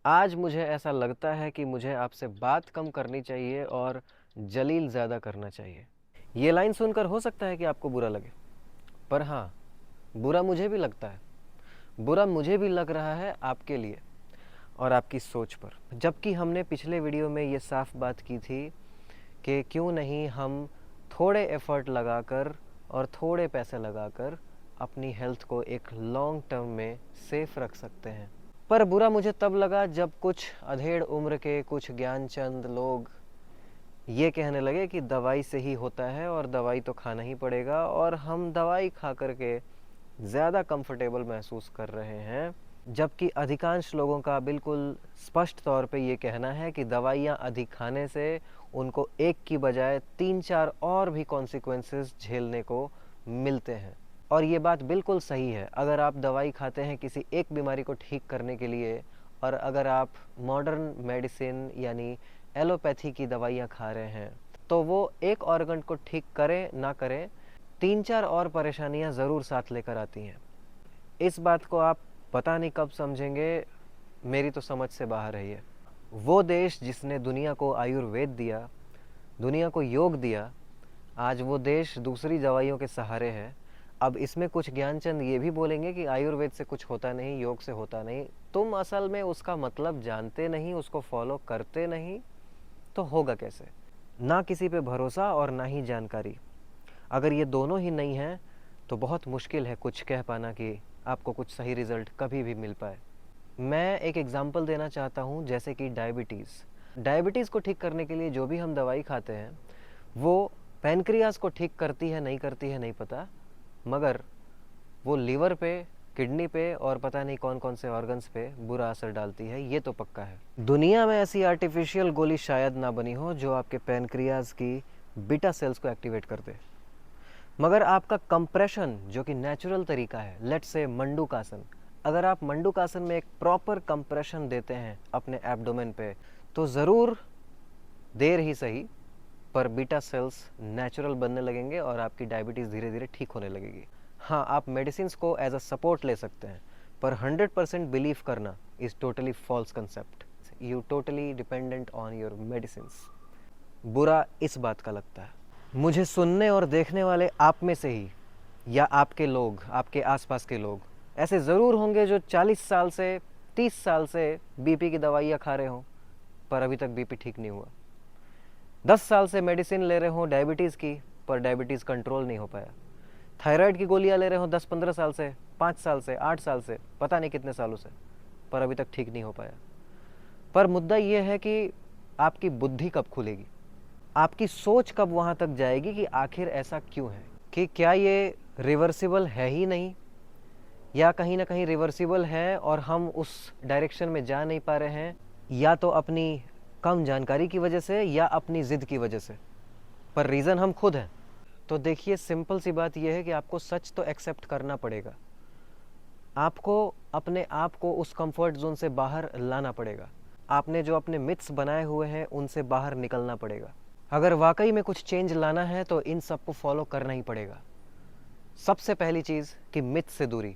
आज मुझे ऐसा लगता है कि मुझे आपसे बात कम करनी चाहिए और जलील ज़्यादा करना चाहिए। ये लाइन सुनकर हो सकता है कि आपको बुरा लगे, पर हाँ, बुरा मुझे भी लगता है। बुरा मुझे भी लग रहा है आपके लिए और आपकी सोच पर। जबकि हमने पिछले वीडियो में ये साफ बात की थी कि क्यों नहीं हम थोड़े एफर्ट लगाकर और थोड़े पैसे लगाकर अपनी हेल्थ को एक लॉन्ग टर्म में सेफ रख सकते हैं। पर बुरा मुझे तब लगा जब कुछ अधेड़ उम्र के कुछ ज्ञानचंद लोग ये कहने लगे कि दवाई से ही होता है और दवाई तो खाना ही पड़ेगा, और हम दवाई खा करके ज़्यादा कंफर्टेबल महसूस कर रहे हैं। जबकि अधिकांश लोगों का बिल्कुल स्पष्ट तौर पे ये कहना है कि दवाइयाँ अधिक खाने से उनको एक की बजाय 3-4 और भी कॉन्सिक्वेंसेस झेलने को मिलते हैं। और ये बात बिल्कुल सही है। अगर आप दवाई खाते हैं किसी एक बीमारी को ठीक करने के लिए, और अगर आप मॉडर्न मेडिसिन यानी एलोपैथी की दवाइयाँ खा रहे हैं, तो वो एक ऑर्गन को ठीक करें ना करें, 3-4 और परेशानियाँ ज़रूर साथ लेकर आती हैं। इस बात को आप पता नहीं कब समझेंगे, मेरी तो समझ से बाहर है ये। वो देश जिसने दुनिया को आयुर्वेद दिया, दुनिया को योग दिया, आज वो देश दूसरी दवाइयों के सहारे है। अब इसमें कुछ ज्ञानचंद ये भी बोलेंगे कि आयुर्वेद से कुछ होता नहीं, योग से होता नहीं। तुम असल में उसका मतलब जानते नहीं, उसको फॉलो करते नहीं, तो होगा कैसे? ना किसी पे भरोसा और ना ही जानकारी। अगर ये दोनों ही नहीं है तो बहुत मुश्किल है कुछ कह पाना कि आपको कुछ सही रिजल्ट कभी भी मिल पाए। मैं एक एग्जांपल देना चाहता हूँ, जैसे कि डायबिटीज़। डायबिटीज़ को ठीक करने के लिए जो भी हम दवाई खाते हैं वो पैनक्रियाज को ठीक करती है नहीं करती है नहीं पता, मगर वो लीवर पे, किडनी पे और पता नहीं कौन कौन से ऑर्गन्स पे बुरा असर डालती है, ये तो पक्का है। दुनिया में ऐसी आर्टिफिशियल गोली शायद ना बनी हो जो आपके पैनक्रियाज की बीटा सेल्स को एक्टिवेट कर दे, मगर आपका कंप्रेशन जो कि नेचुरल तरीका है, लेट्स से मंडूकासन, अगर आप मंडूकासन में एक प्रॉपर कंप्रेशन देते हैं अपने एब्डोमेन पे, तो ज़रूर देर ही सही पर बीटा सेल्स नेचुरल बनने लगेंगे और आपकी डायबिटीज़ धीरे धीरे ठीक होने लगेगी। हाँ, आप मेडिसिन को एज अ सपोर्ट ले सकते हैं, पर 100% बिलीव करना is totally false concept. You totally dependent on your medicine. बुरा इस बात का लगता है, मुझे सुनने और देखने वाले आप में से ही या आपके लोग, आपके आसपास के लोग ऐसे ज़रूर होंगे जो 40 साल से 30 साल से बीपी की दवाइयाँ खा रहे हों पर अभी तक बीपी ठीक नहीं हुआ। 10 साल से मेडिसिन ले रहे हों डायबिटीज़ की, पर डायबिटीज़ कंट्रोल नहीं हो पाया। थायराइड की गोलियां ले रहे हों 10-15 साल से, 5 साल से, 8 साल से, पता नहीं कितने सालों से, पर अभी तक ठीक नहीं हो पाया। पर मुद्दा ये है कि आपकी बुद्धि कब खुलेगी, आपकी सोच कब वहाँ तक जाएगी कि आखिर ऐसा क्यों है, कि क्या ये रिवर्सिबल है ही नहीं, या कहीं ना कहीं रिवर्सिबल है और हम उस डायरेक्शन में जा नहीं पा रहे हैं, या तो अपनी कम जानकारी की वजह से या अपनी ज़िद की वजह से, पर रीज़न हम खुद हैं। तो देखिए, सिंपल सी बात यह है कि आपको सच तो एक्सेप्ट करना पड़ेगा। आपको अपने आप को उस कंफर्ट जोन से बाहर लाना पड़ेगा। आपने जो अपने मिथ्स बनाए हुए हैं उनसे बाहर निकलना पड़ेगा। अगर वाकई में कुछ चेंज लाना है तो इन सब को फॉलो करना ही पड़ेगा। सबसे पहली चीज़ कि मिथ से दूरी।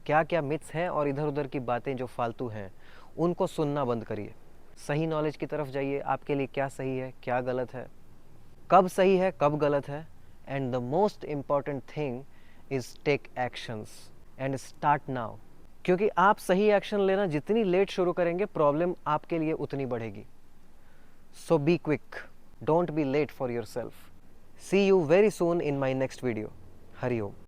क्या क्या मिथ्स हैं और इधर उधर की बातें जो फालतू हैं उनको सुनना बंद करिए। सही नॉलेज की तरफ जाइए, आपके लिए क्या सही है, क्या गलत है, कब सही है, कब गलत है। And the most important thing is take actions and start now. क्योंकि आप सही एक्शन लेना जितनी लेट शुरू करेंगे, प्रॉब्लम आपके लिए उतनी बढ़ेगी। So be quick, don't be late for your self. See you very soon in my next video. Hariom.